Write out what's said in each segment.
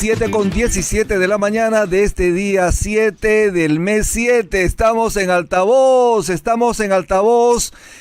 7:17 de la mañana de este día 7 del mes 7. Estamos en altavoz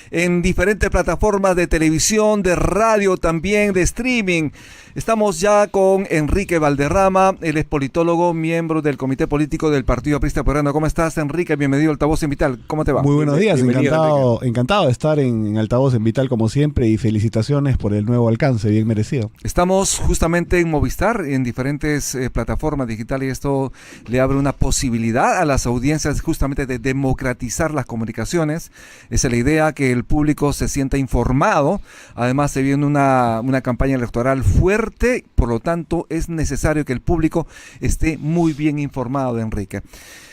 en diferentes plataformas de televisión, de radio también, de streaming. Estamos ya con Enrique Valderrama, él es politólogo, miembro del Comité Político del Partido Aprista Peruano. ¿Cómo estás, Enrique? Bienvenido a Altavoz en Vital. ¿Cómo te va? Muy buenos días, encantado de estar en Altavoz en Vital como siempre y felicitaciones por el nuevo alcance, bien merecido. Estamos justamente en Movistar, en diferentes plataformas digitales, y esto le abre una posibilidad a las audiencias justamente de democratizar las comunicaciones. Esa es la idea, que el público se sienta informado. Además se viene una campaña electoral fuerte, por lo tanto es necesario que el público esté muy bien informado, Enrique.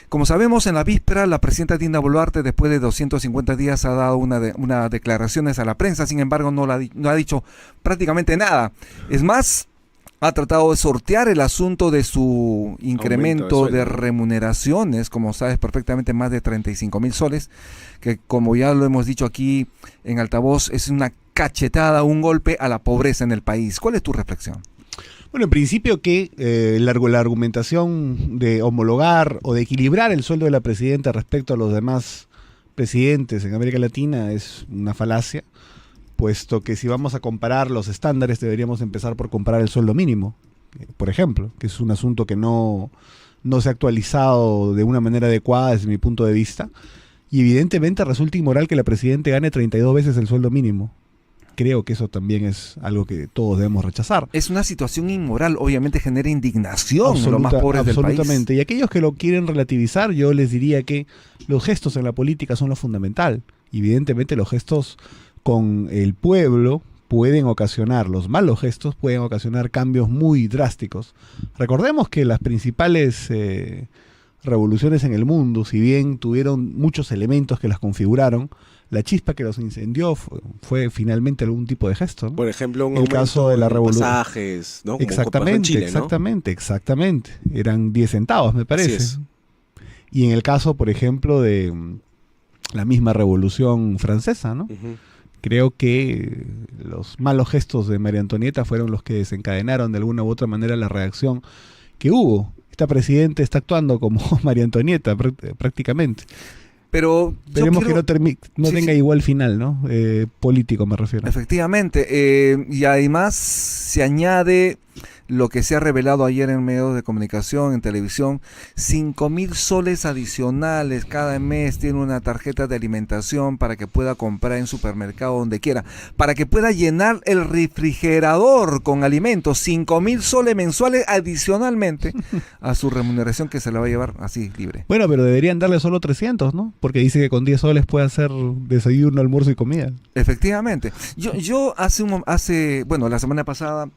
Como sabemos, en la víspera, la presidenta Dina Boluarte, después de 250 días, ha dado unas declaraciones a la prensa. Sin embargo, no ha dicho prácticamente nada. Es más, ha tratado de sortear el asunto de su incremento de remuneraciones, como sabes perfectamente, más de 35,000 soles, que como ya lo hemos dicho aquí en Altavoz, es una cachetada, un golpe a la pobreza en el país. ¿Cuál es tu reflexión? Bueno, en principio que la argumentación de homologar o de equilibrar el sueldo de la presidenta respecto a los demás presidentes en América Latina es una falacia, puesto que si vamos a comparar los estándares deberíamos empezar por comparar el sueldo mínimo, por ejemplo, que es un asunto que no se ha actualizado de una manera adecuada desde mi punto de vista, y evidentemente resulta inmoral que la presidenta gane 32 veces el sueldo mínimo. Creo que eso también es algo que todos debemos rechazar. Es una situación inmoral, obviamente genera indignación en los más pobres del país. Absolutamente. Y aquellos que lo quieren relativizar, yo les diría que los gestos en la política son lo fundamental. Evidentemente los gestos con el pueblo pueden ocasionar, los malos gestos pueden ocasionar cambios muy drásticos. Recordemos que las principales revoluciones en el mundo, si bien tuvieron muchos elementos que las configuraron, la chispa que los incendió fue finalmente algún tipo de gesto, ¿no? Por ejemplo, el caso de la revolución. Pasajes, ¿no? Como Exactamente, en Chile, exactamente. Eran 10 centavos, me parece. Y en el caso, por ejemplo, de la misma Revolución Francesa, ¿no? Creo que los malos gestos de María Antonieta fueron los que desencadenaron de alguna u otra manera la reacción que hubo. Esta presidenta está actuando como María Antonieta prácticamente. Pero esperemos que no tenga igual final, ¿no? Político me refiero. Efectivamente, y además se añade lo que se ha revelado ayer en medios de comunicación, en televisión: 5,000 soles adicionales cada mes. Tiene una tarjeta de alimentación para que pueda comprar en supermercado donde quiera, para que pueda llenar el refrigerador con alimentos. 5,000 soles mensuales adicionalmente a su remuneración, que se la va a llevar así libre. Bueno, pero deberían darle solo 300, ¿no? Porque dice que con 10 soles puede hacer desayuno, almuerzo y comida. Efectivamente. Yo la semana pasada,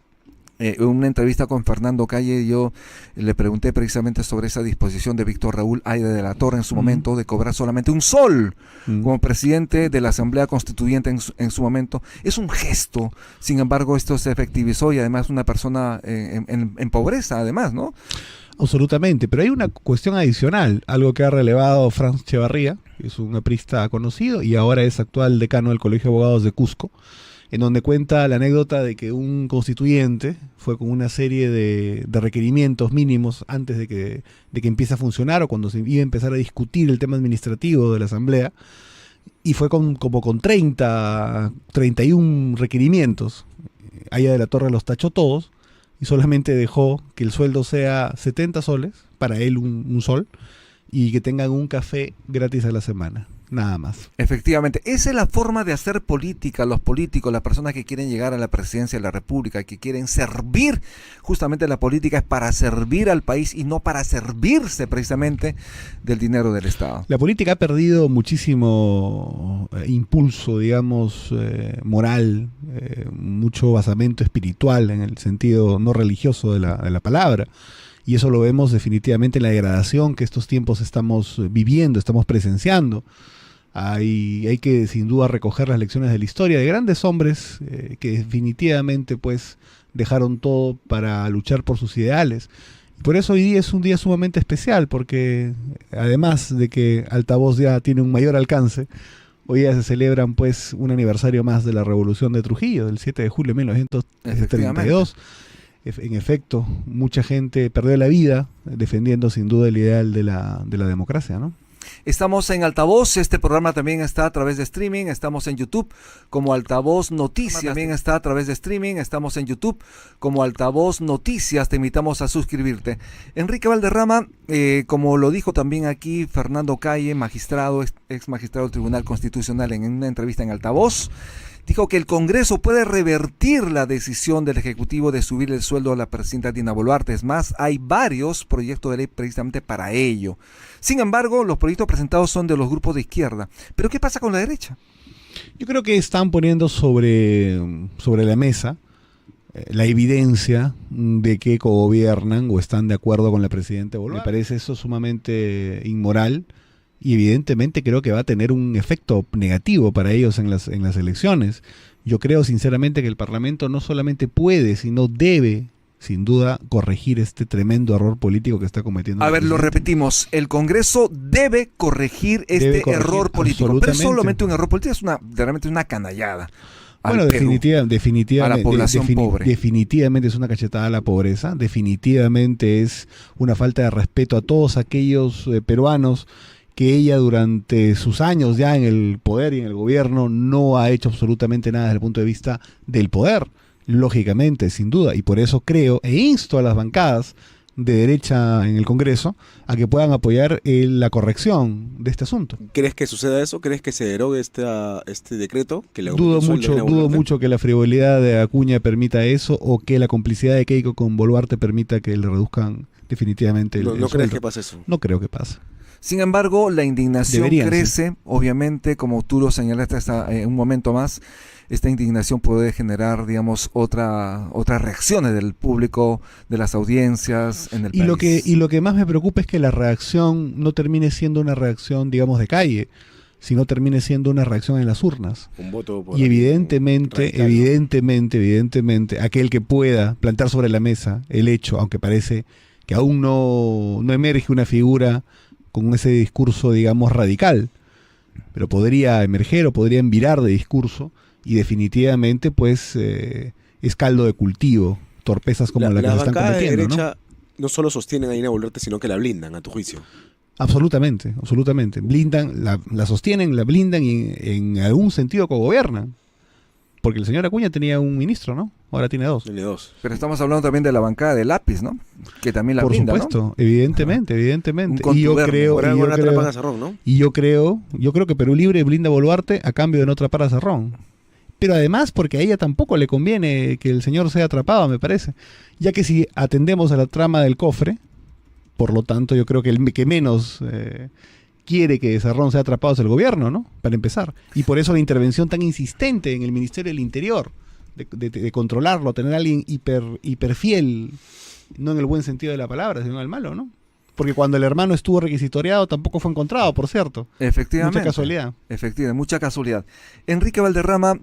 en una entrevista con Fernando Calle, yo le pregunté precisamente sobre esa disposición de Víctor Raúl Aide de la Torre en su momento de cobrar solamente un sol como presidente de la Asamblea Constituyente en su momento. Es un gesto, sin embargo esto se efectivizó, y además una persona en pobreza además, ¿no? Absolutamente, pero hay una cuestión adicional, algo que ha relevado Franz Echevarría, que es un aprista conocido y ahora es actual decano del Colegio de Abogados de Cusco, en donde cuenta la anécdota de que un constituyente fue con una serie de requerimientos mínimos antes de que empiece a funcionar, o cuando se iba a empezar a discutir el tema administrativo de la Asamblea, y fue como con 31 requerimientos. Aya de la Torre los tachó todos y solamente dejó que el sueldo sea 70 soles, para él un sol, y que tengan un café gratis a la semana. Nada más. Efectivamente, esa es la forma de hacer política. Los políticos, las personas que quieren llegar a la presidencia de la República, que quieren servir, justamente la política es para servir al país y no para servirse precisamente del dinero del Estado. La política ha perdido muchísimo impulso, digamos, moral, mucho basamento espiritual en el sentido no religioso de la palabra. Y eso lo vemos definitivamente en la degradación que estos tiempos estamos viviendo, estamos presenciando. Hay que sin duda recoger las lecciones de la historia de grandes hombres que definitivamente pues dejaron todo para luchar por sus ideales. Por eso hoy día es un día sumamente especial, porque además de que Altavoz ya tiene un mayor alcance, hoy día se celebran pues un aniversario más de la Revolución de Trujillo, del 7 de julio de 1932. En efecto, mucha gente perdió la vida defendiendo sin duda el ideal de la democracia, ¿no? Estamos en Altavoz, este programa también está a través de streaming, estamos en YouTube como Altavoz Noticias, también está a través de streaming, estamos en YouTube como Altavoz Noticias, te invitamos a suscribirte. Enrique Valderrama, como lo dijo también aquí Fernando Calle, magistrado, ex magistrado del Tribunal Constitucional en una entrevista en Altavoz, dijo que el Congreso puede revertir la decisión del Ejecutivo de subir el sueldo a la presidenta Dina Boluarte. Es más, hay varios proyectos de ley precisamente para ello. Sin embargo, los proyectos presentados son de los grupos de izquierda. ¿Pero qué pasa con la derecha? Yo creo que están poniendo sobre la mesa la evidencia de que cogobiernan o están de acuerdo con la presidenta Boluarte. Me parece eso sumamente inmoral. Y evidentemente creo que va a tener un efecto negativo para ellos en las elecciones. Yo creo sinceramente que el Parlamento no solamente puede, sino debe, sin duda, corregir este tremendo error político que está cometiendo. A ver, lo repetimos, el Congreso debe corregir error político, pero es solamente un error político, realmente una canallada. Bueno, definitivamente, a la población pobre. Definitivamente es una cachetada a la pobreza, definitivamente es una falta de respeto a todos aquellos peruanos que ella durante sus años ya en el poder y en el gobierno no ha hecho absolutamente nada desde el punto de vista del poder, lógicamente, sin duda, y por eso creo e insto a las bancadas de derecha en el Congreso a que puedan apoyar la corrección de este asunto. ¿Crees que suceda eso? ¿Crees que se derogue este decreto? Que le dudo mucho que la frivolidad de Acuña permita eso o que la complicidad de Keiko con Boluarte permita que le reduzcan definitivamente el ¿No sueldo. crees que pase eso? No creo que pase. Sin embargo, la indignación crece, obviamente, como tú lo señalaste un momento más, esta indignación puede generar, digamos, otras reacciones del público, de las audiencias en el país. Y lo que más me preocupa es que la reacción no termine siendo una reacción, digamos, de calle, sino termine siendo una reacción en las urnas. Un voto por y evidentemente, aquel que pueda plantar sobre la mesa el hecho, aunque parece que aún no emerge una figura con ese discurso, digamos, radical, pero podría emerger o podría virar de discurso y definitivamente, pues, es caldo de cultivo, torpezas como la que se están cometiendo, de derecha, ¿no? Solo sostienen a Dina Boluarte, sino que la blindan, a tu juicio. Absolutamente. Blindan, la sostienen, la blindan y en algún sentido cogobiernan. Porque el señor Acuña tenía un ministro, ¿no? Ahora tiene dos. Pero estamos hablando también de la bancada de lápiz, ¿no? Que también la blinda, por supuesto, ¿no? Evidentemente. Y yo creo que Perú Libre blinda a Boluarte a cambio de no atrapar a Cerrón. Pero además porque a ella tampoco le conviene que el señor sea atrapado, me parece. Ya que si atendemos a la trama del cofre, por lo tanto yo creo que el que menos quiere que Cerrón sea atrapado es el gobierno, ¿no? Para empezar. Y por eso la intervención tan insistente en el Ministerio del Interior, de controlarlo, tener a alguien hiper fiel, no en el buen sentido de la palabra, sino en el malo, ¿no? Porque cuando el hermano estuvo requisitoriado tampoco fue encontrado, por cierto. Efectivamente. Mucha casualidad. Efectivamente, mucha casualidad. Enrique Valderrama,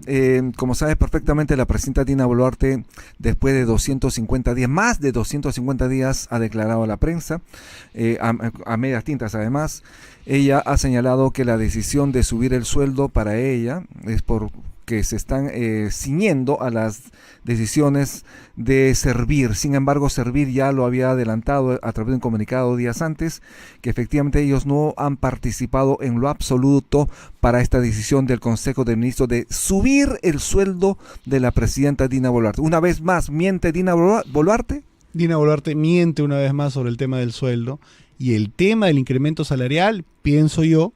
como sabes perfectamente, la presidenta Dina Boluarte, después de 250 días, más de 250 días, ha declarado a la prensa, a medias tintas además. Ella ha señalado que la decisión de subir el sueldo para ella es porque se están ciñendo a las decisiones de Servir. Sin embargo, Servir ya lo había adelantado a través de un comunicado días antes, que efectivamente ellos no han participado en lo absoluto para esta decisión del Consejo de Ministros de subir el sueldo de la presidenta Dina Boluarte. Una vez más, ¿miente Dina Boluarte? Dina Boluarte miente una vez más sobre el tema del sueldo, y el tema del incremento salarial, pienso yo,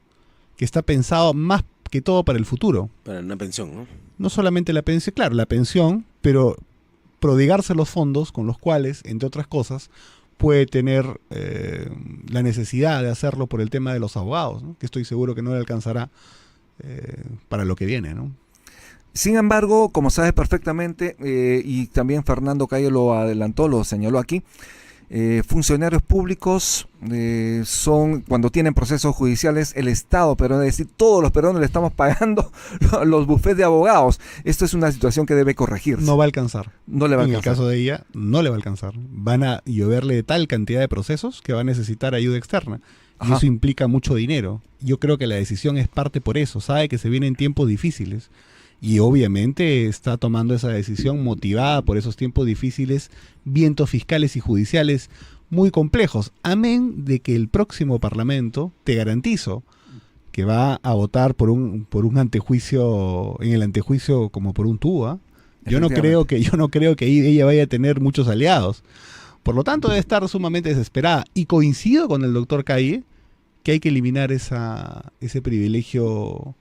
que está pensado más que todo para el futuro. Para una pensión, ¿no? No solamente la pensión, claro, la pensión, pero prodigarse los fondos con los cuales, entre otras cosas, puede tener la necesidad de hacerlo por el tema de los abogados, ¿no? Que estoy seguro que no le alcanzará para lo que viene, ¿no? Sin embargo, como sabes perfectamente, y también Fernando Cayo lo adelantó, lo señaló aquí, funcionarios públicos son, cuando tienen procesos judiciales, el Estado peruano, es decir, todos los peruanos le estamos pagando los bufetes de abogados. Esto es una situación que debe corregirse. No va a alcanzar. No le va a alcanzar. En el caso de ella, no le va a alcanzar. Van a lloverle de tal cantidad de procesos que va a necesitar ayuda externa. Y eso implica mucho dinero. Yo creo que la decisión es parte por eso. Sabe que se vienen tiempos difíciles. Y obviamente está tomando esa decisión motivada por esos tiempos difíciles, vientos fiscales y judiciales muy complejos. Amén de que el próximo Parlamento, te garantizo, que va a votar por un antejuicio, en el antejuicio como por un tubo, ¿ah? Yo no creo que ella vaya a tener muchos aliados. Por lo tanto, debe estar sumamente desesperada. Y coincido con el doctor Calle que hay que eliminar ese privilegio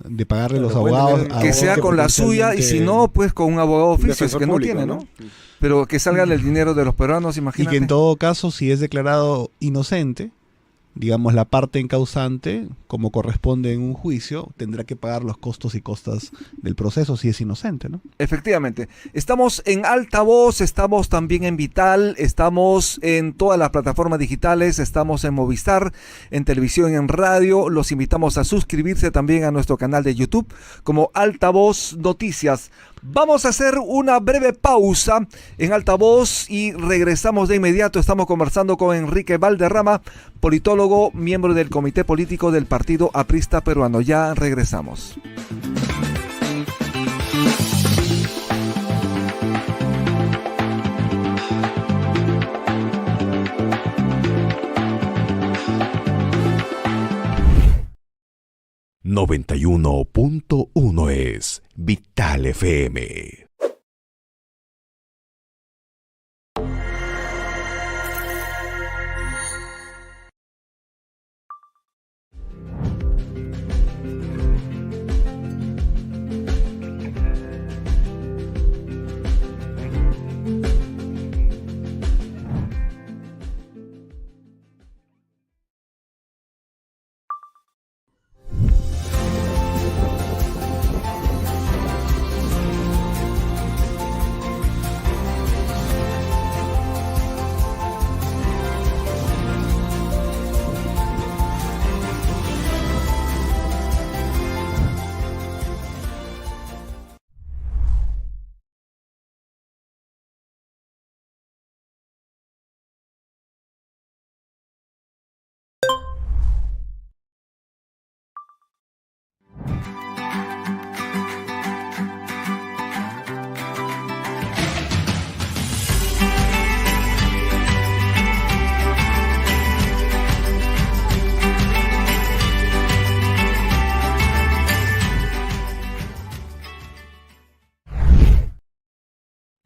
de pagarle los abogados. Que sea con la suya y si no, pues con un abogado oficio, que no tiene, ¿no? Pero que salga del dinero de los peruanos, imagínate. Y que en todo caso, si es declarado inocente, digamos, la parte encausante, como corresponde en un juicio, tendrá que pagar los costos y costas del proceso si es inocente, ¿no? Efectivamente. Estamos en Altavoz, estamos también en Vital, estamos en todas las plataformas digitales, estamos en Movistar, en televisión y en radio. Los invitamos a suscribirse también a nuestro canal de YouTube como Altavoz Noticias. Vamos a hacer una breve pausa en Altavoz y regresamos de inmediato. Estamos conversando con Enrique Valderrama, politólogo, miembro del Comité Político del Partido Aprista Peruano. Ya regresamos. ...91.1 es Vital FM.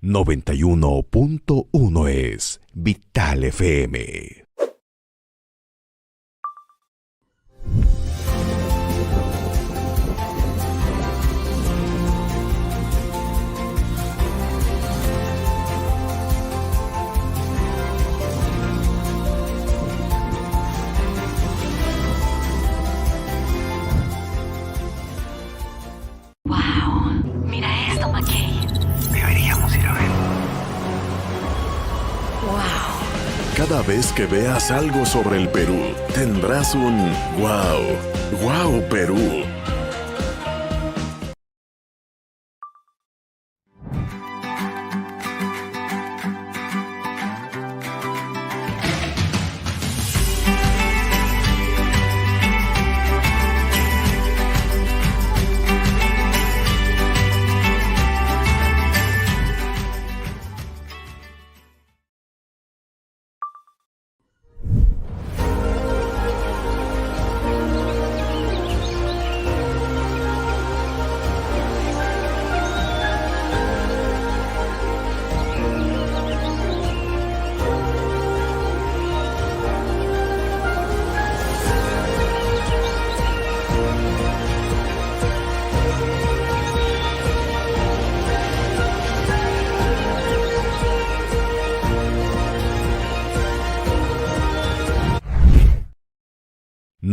...91.1 es Vital FM. Cada vez que veas algo sobre el Perú, tendrás un wow, wow Perú.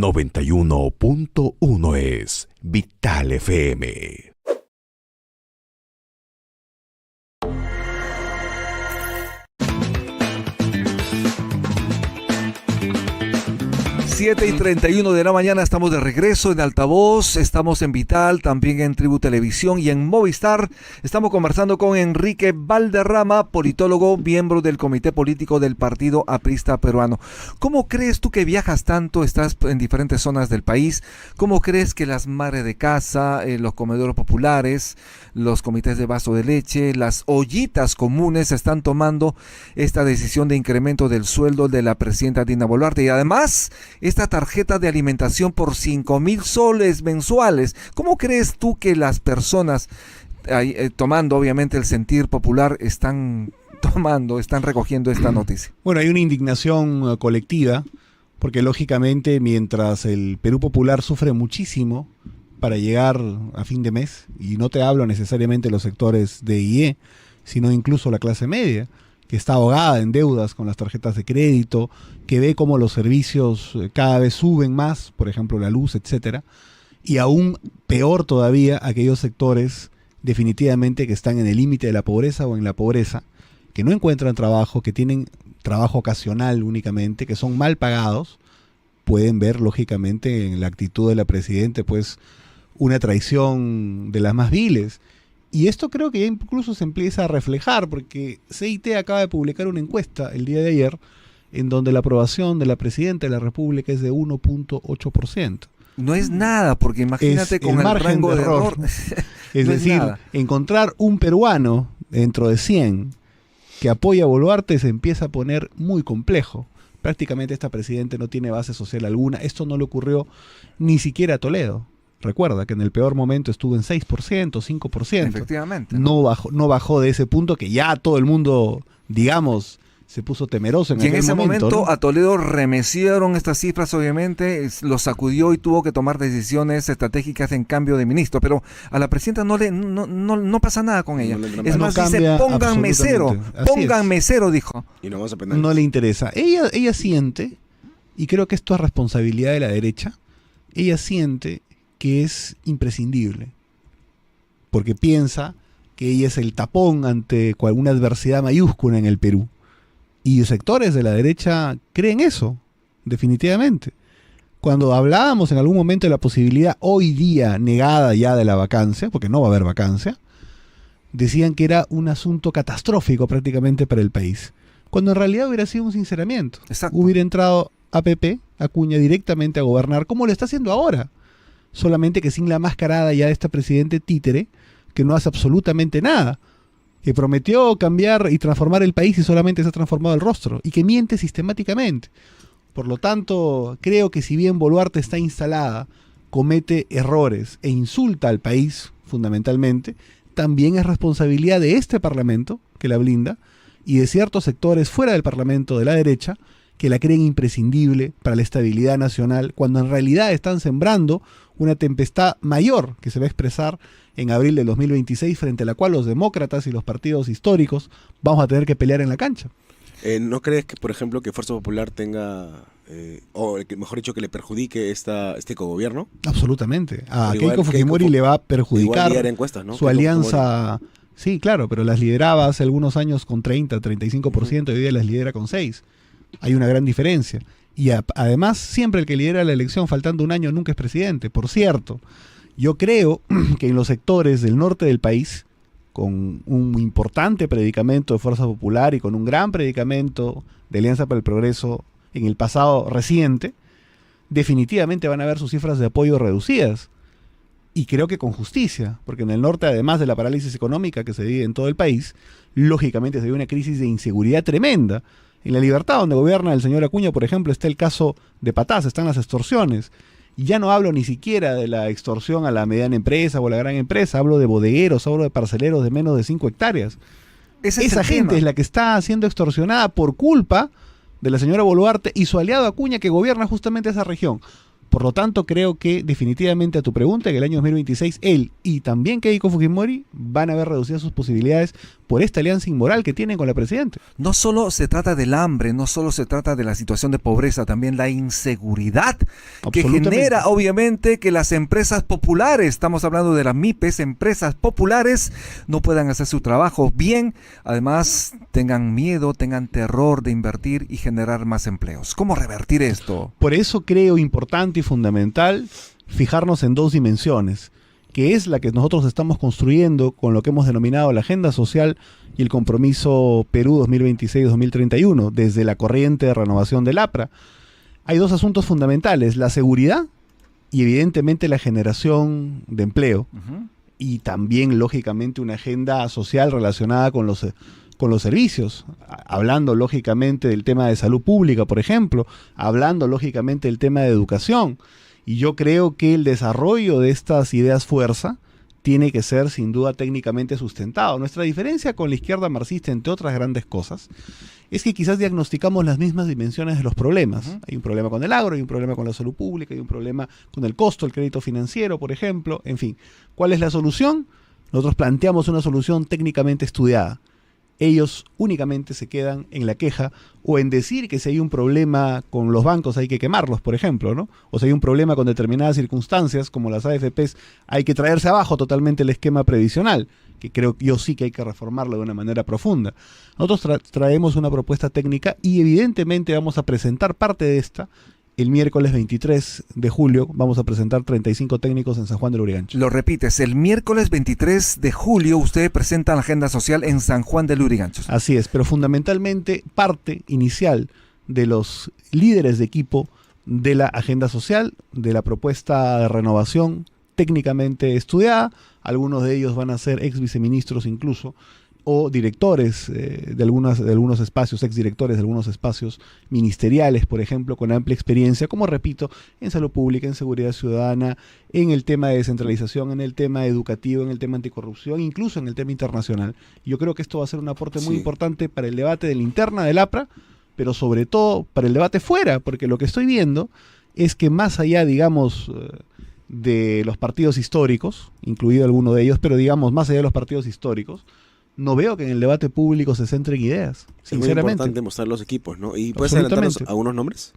...91.1 es Vital FM. 7:31 de la mañana, estamos de regreso en Altavoz, estamos en Vital, también en Tribu Televisión y en Movistar. Estamos conversando con Enrique Valderrama, politólogo, miembro del Comité Político del Partido Aprista Peruano. ¿Cómo crees tú que viajas tanto, estás en diferentes zonas del país? ¿Cómo crees que las madres de casa, los comedores populares, los comités de vaso de leche, las ollitas comunes están tomando esta decisión de incremento del sueldo de la presidenta Dina Boluarte? Y además, esta tarjeta de alimentación por 5,000 soles mensuales. ¿Cómo crees tú que las personas, tomando obviamente el sentir popular, están recogiendo esta noticia? Bueno, hay una indignación colectiva, porque lógicamente mientras el Perú popular sufre muchísimo para llegar a fin de mes, y no te hablo necesariamente de los sectores de IE, sino incluso la clase media, que está ahogada en deudas con las tarjetas de crédito, que ve cómo los servicios cada vez suben más, por ejemplo la luz, etcétera, y aún peor todavía aquellos sectores definitivamente que están en el límite de la pobreza o en la pobreza, que no encuentran trabajo, que tienen trabajo ocasional únicamente, que son mal pagados, pueden ver lógicamente en la actitud de la presidenta pues una traición de las más viles. Y esto creo que ya incluso se empieza a reflejar, porque CIT acaba de publicar una encuesta el día de ayer, en donde la aprobación de la presidenta de la República es de 1.8%. No es nada, porque imagínate con el rango de error. Es decir, encontrar un peruano dentro de 100 que apoya a Boluarte se empieza a poner muy complejo. Prácticamente esta presidenta no tiene base social alguna. Esto no le ocurrió ni siquiera a Toledo. Recuerda que en el peor momento estuvo en 6%, 5%. Efectivamente. No bajó de ese punto que ya todo el mundo, digamos, se puso temeroso en aquel momento. Y en ese momento, ¿no? A Toledo remecieron estas cifras, obviamente, lo sacudió y tuvo que tomar decisiones estratégicas en cambio de ministro. Pero a la presidenta no pasa nada con ella. Es más, dice, pongan mesero, dijo. Y no vamos a penales. No le interesa. Ella siente, y creo que esto es responsabilidad de la derecha, ella siente que es imprescindible, porque piensa que ella es el tapón ante alguna adversidad mayúscula en el Perú. Y sectores de la derecha creen eso, definitivamente. Cuando hablábamos en algún momento de la posibilidad hoy día negada ya de la vacancia, porque no va a haber vacancia, decían que era un asunto catastrófico prácticamente para el país, cuando en realidad hubiera sido un sinceramiento. Exacto. Hubiera entrado APP, Acuña, directamente a gobernar, como lo está haciendo ahora. Solamente que sin la mascarada ya de esta presidente títere, que no hace absolutamente nada, que prometió cambiar y transformar el país y solamente se ha transformado el rostro, y que miente sistemáticamente. Por lo tanto, creo que si bien Boluarte está instalada, comete errores e insulta al país, fundamentalmente, también es responsabilidad de este Parlamento, que la blinda, y de ciertos sectores fuera del Parlamento de la derecha, que la creen imprescindible para la estabilidad nacional, cuando en realidad están sembrando una tempestad mayor que se va a expresar en abril del 2026, frente a la cual los demócratas y los partidos históricos vamos a tener que pelear en la cancha. ¿No crees que, por ejemplo, que Fuerza Popular tenga, o mejor dicho, que le perjudique este cogobierno? Absolutamente. A Keiko Fujimori le va a perjudicar encuestas, ¿no? Su alianza. Sí, claro, pero las lideraba hace algunos años con 30, 35%, y hoy día las lidera con 6%. Hay una gran diferencia. Y además, siempre el que lidera la elección faltando un año nunca es presidente. Por cierto, yo creo que en los sectores del norte del país, con un importante predicamento de Fuerza Popular y con un gran predicamento de Alianza para el Progreso en el pasado reciente, definitivamente van a ver sus cifras de apoyo reducidas. Y creo que con justicia, porque en el norte, además de la parálisis económica que se vive en todo el país, lógicamente se vive una crisis de inseguridad tremenda. En La Libertad, donde gobierna el señor Acuña, por ejemplo, está el caso de Patás, están las extorsiones. Y ya no hablo ni siquiera de la extorsión a la mediana empresa o a la gran empresa, hablo de bodegueros, hablo de parceleros de menos de 5 hectáreas. Esa gente es la que está siendo extorsionada por culpa de la señora Boluarte y su aliado Acuña, que gobierna justamente esa región. Por lo tanto, creo que definitivamente a tu pregunta, que el año 2026 él y también Keiko Fujimori van a ver reducidas sus posibilidades por esta alianza inmoral que tienen con la presidenta. No solo se trata del hambre, no solo se trata de la situación de pobreza, también la inseguridad que genera obviamente que las empresas populares, estamos hablando de las MIPES, empresas populares, no puedan hacer su trabajo bien, además tengan miedo, tengan terror de invertir y generar más empleos. ¿Cómo revertir esto? Por eso creo importante y fundamental fijarnos en dos dimensiones, que es la que nosotros estamos construyendo con lo que hemos denominado la agenda social y el compromiso Perú 2026-2031, desde la corriente de renovación del APRA. Hay dos asuntos fundamentales, la seguridad y evidentemente la generación de empleo, y también lógicamente una agenda social relacionada con los servicios, hablando lógicamente del tema de salud pública, por ejemplo, hablando lógicamente del tema de educación. Y yo creo que el desarrollo de estas ideas fuerza tiene que ser sin duda técnicamente sustentado. Nuestra diferencia con la izquierda marxista, entre otras grandes cosas, es que quizás diagnosticamos las mismas dimensiones de los problemas. Hay un problema con el agro, hay un problema con la salud pública, hay un problema con el costo del crédito financiero, por ejemplo. En fin, ¿cuál es la solución? Nosotros planteamos una solución técnicamente estudiada. Ellos únicamente se quedan en la queja o en decir que si hay un problema con los bancos hay que quemarlos, por ejemplo, ¿no? O si hay un problema con determinadas circunstancias, como las AFPs, hay que traerse abajo totalmente el esquema previsional, que creo yo sí que hay que reformarlo de una manera profunda. Nosotros traemos una propuesta técnica y evidentemente vamos a presentar parte de esta. El miércoles 23 de julio vamos a presentar 35 técnicos en San Juan del Lurigancho. Lo repites, el miércoles 23 de julio usted presenta la agenda social en San Juan del Lurigancho. Así es, pero fundamentalmente parte inicial de los líderes de equipo de la agenda social, de la propuesta de renovación técnicamente estudiada. Algunos de ellos van a ser ex viceministros incluso, o directores de algunos espacios, exdirectores de algunos espacios ministeriales, por ejemplo, con amplia experiencia, como repito, en salud pública, en seguridad ciudadana, en el tema de descentralización, en el tema educativo, en el tema anticorrupción, incluso en el tema internacional. Yo creo que esto va a ser un aporte muy importante para el debate de la interna del APRA, pero sobre todo para el debate fuera, porque lo que estoy viendo es que más allá, digamos, de los partidos históricos, incluido alguno de ellos, pero digamos, más allá de los partidos históricos, no veo que en el debate público se centren ideas, sinceramente. Es muy importante mostrar los equipos, ¿no? ¿Y puedes adelantarnos algunos nombres?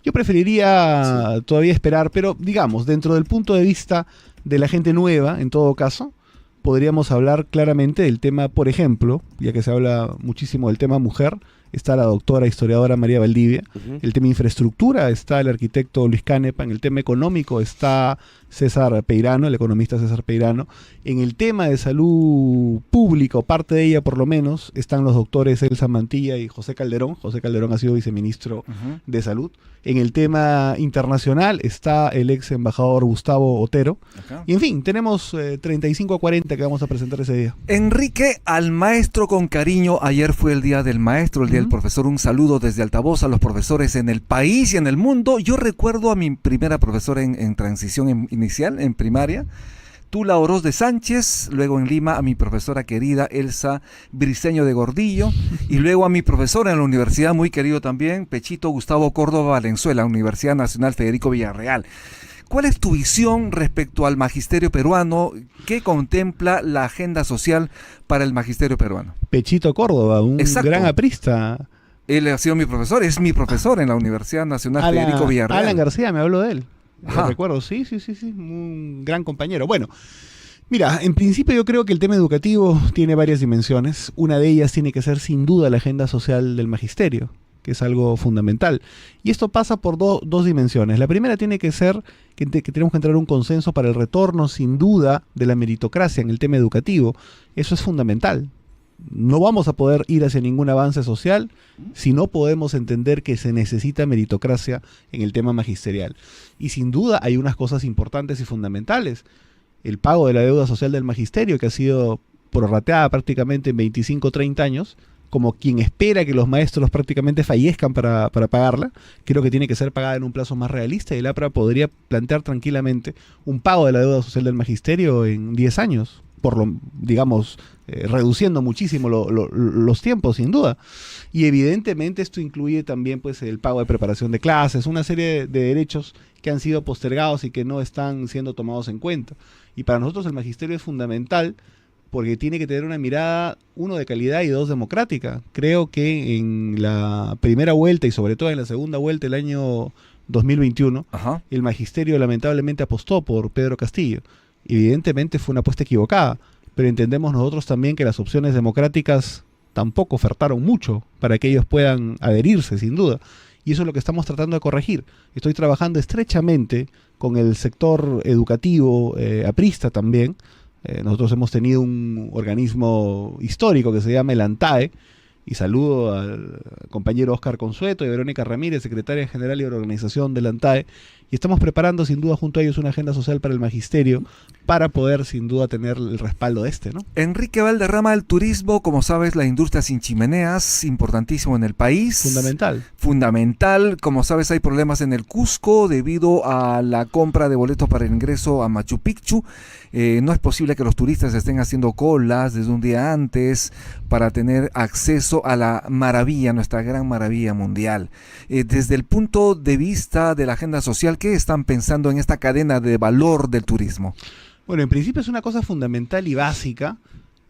Yo preferiría todavía esperar, pero digamos, dentro del punto de vista de la gente nueva, en todo caso, podríamos hablar claramente del tema, por ejemplo, ya que se habla muchísimo del tema mujer, está la doctora historiadora María Valdivia. El tema infraestructura está el arquitecto Luis Canepa. En el tema económico está César Peirano, el economista César Peirano. En el tema de salud pública, o parte de ella por lo menos, están los doctores Elsa Mantilla y José Calderón. José Calderón ha sido viceministro de Salud. En el tema internacional está el ex embajador Gustavo Otero. Y en fin, tenemos 35 a 40 que vamos a presentar ese día. Enrique, al maestro con cariño. Ayer fue el Día del Maestro, el Día del Profesor. Un saludo desde altavoz a los profesores en el país y en el mundo. Yo recuerdo a mi primera profesora en transición inicial, en primaria, Tula Oroz de Sánchez, luego en Lima a mi profesora querida Elsa Briceño de Gordillo, y luego a mi profesora en la universidad, muy querido también, Pechito Gustavo Córdoba Valenzuela, Universidad Nacional Federico Villarreal. ¿Cuál es tu visión respecto al magisterio peruano? ¿Qué contempla la agenda social para el magisterio peruano? Pechito Córdoba, un gran aprista. Él ha sido mi profesor, es mi profesor en la Universidad Nacional Federico Villarreal. Alan García, me habló de él. Lo recuerdo, sí, un gran compañero. Bueno, mira, en principio yo creo que el tema educativo tiene varias dimensiones. Una de ellas tiene que ser sin duda la agenda social del magisterio, que es algo fundamental. Y esto pasa por dos dimensiones. La primera tiene que ser que tenemos que entrar en un consenso para el retorno, sin duda, de la meritocracia en el tema educativo. Eso es fundamental. No vamos a poder ir hacia ningún avance social si no podemos entender que se necesita meritocracia en el tema magisterial. Y sin duda hay unas cosas importantes y fundamentales. El pago de la deuda social del magisterio, que ha sido prorrateada prácticamente en 25 o 30 años, como quien espera que los maestros prácticamente fallezcan para pagarla, creo que tiene que ser pagada en un plazo más realista, y el APRA podría plantear tranquilamente un pago de la deuda social del magisterio en 10 años, digamos, reduciendo muchísimo los tiempos, sin duda. Y evidentemente esto incluye también pues el pago de preparación de clases, una serie de derechos que han sido postergados y que no están siendo tomados en cuenta. Y para nosotros el magisterio es fundamental porque tiene que tener una mirada, uno, de calidad y dos, democrática. Creo que en la primera vuelta y sobre todo en la segunda vuelta del año 2021, Ajá. el magisterio lamentablemente apostó por Pedro Castillo. Evidentemente fue una apuesta equivocada, pero entendemos nosotros también que las opciones democráticas tampoco ofertaron mucho para que ellos puedan adherirse, sin duda. Y eso es lo que estamos tratando de corregir. Estoy trabajando estrechamente con el sector educativo, aprista también. Nosotros hemos tenido un organismo histórico que se llama el ANTAE, y saludo al compañero Óscar Consueto y Verónica Ramírez, secretaria general y de organización del ANTAE, y estamos preparando sin duda junto a ellos una agenda social para el magisterio para poder sin duda tener el respaldo de ¿no? Enrique Valderrama, el turismo, como sabes, la industria sin chimeneas, importantísimo en el país. Fundamental. Fundamental. Como sabes, hay problemas en el Cusco debido a la compra de boletos para el ingreso a Machu Picchu. No es posible que los turistas estén haciendo colas desde un día antes para tener acceso a la maravilla, nuestra gran maravilla mundial. Desde el punto de vista de la agenda social, ¿qué están pensando en esta cadena de valor del turismo? Bueno, en principio es una cosa fundamental y básica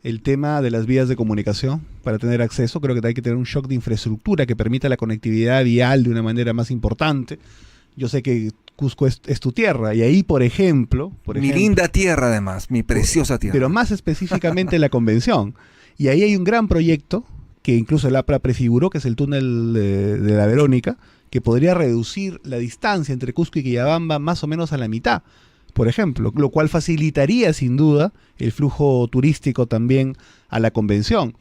el tema de las vías de comunicación para tener acceso. Creo que hay que tener un shock de infraestructura que permita la conectividad vial de una manera más importante. Yo sé que Cusco es tu tierra y ahí, por ejemplo... Mi linda tierra además, mi preciosa tierra. Pero más específicamente la convención. Y ahí hay un gran proyecto que incluso el APRA prefiguró, que es el túnel de la Verónica, que podría reducir la distancia entre Cusco y Quillabamba más o menos a la mitad, por ejemplo, lo cual facilitaría sin duda el flujo turístico también a la convención.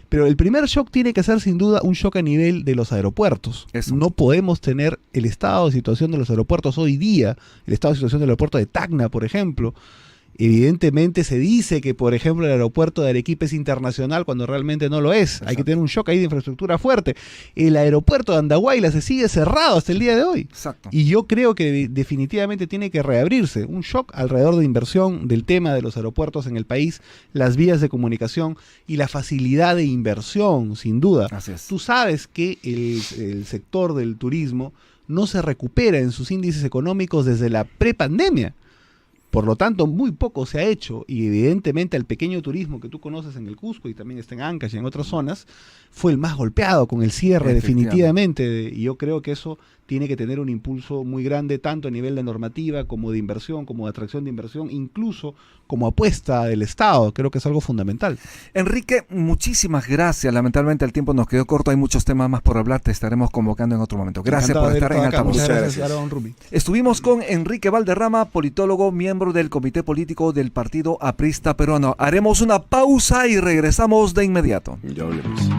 Pero el primer shock tiene que ser sin duda un shock a nivel de los aeropuertos. Eso. No podemos tener el estado de situación de los aeropuertos hoy día, el estado de situación del aeropuerto de Tacna, por ejemplo. Evidentemente se dice que, por ejemplo, el aeropuerto de Arequipa es internacional cuando realmente no lo es. Exacto. Hay que tener un shock ahí de infraestructura fuerte. El aeropuerto de Andahuayla se sigue cerrado hasta el día de hoy. Exacto. Y yo creo que definitivamente tiene que reabrirse. Un shock alrededor de inversión del tema de los aeropuertos en el país, las vías de comunicación y la facilidad de inversión, sin duda. Así es. Tú sabes que el sector del turismo no se recupera en sus índices económicos desde la prepandemia. Por lo tanto, muy poco se ha hecho y evidentemente el pequeño turismo que tú conoces en el Cusco y también está en Ancash y en otras zonas, fue el más golpeado con el cierre definitivamente. Y yo creo que eso tiene que tener un impulso muy grande, tanto a nivel de normativa como de inversión, como de atracción de inversión, incluso como apuesta del Estado. Creo que es algo fundamental. Enrique, muchísimas gracias. Lamentablemente el tiempo nos quedó corto, hay muchos temas más por hablar, te estaremos convocando en otro momento. Gracias por estar en Altavoz. Muchas gracias, Aaron Rumi. Estuvimos con Enrique Valderrama, politólogo, miembro del Comité Político del Partido Aprista Peruano. Haremos una pausa y regresamos de inmediato. Ya hablemos.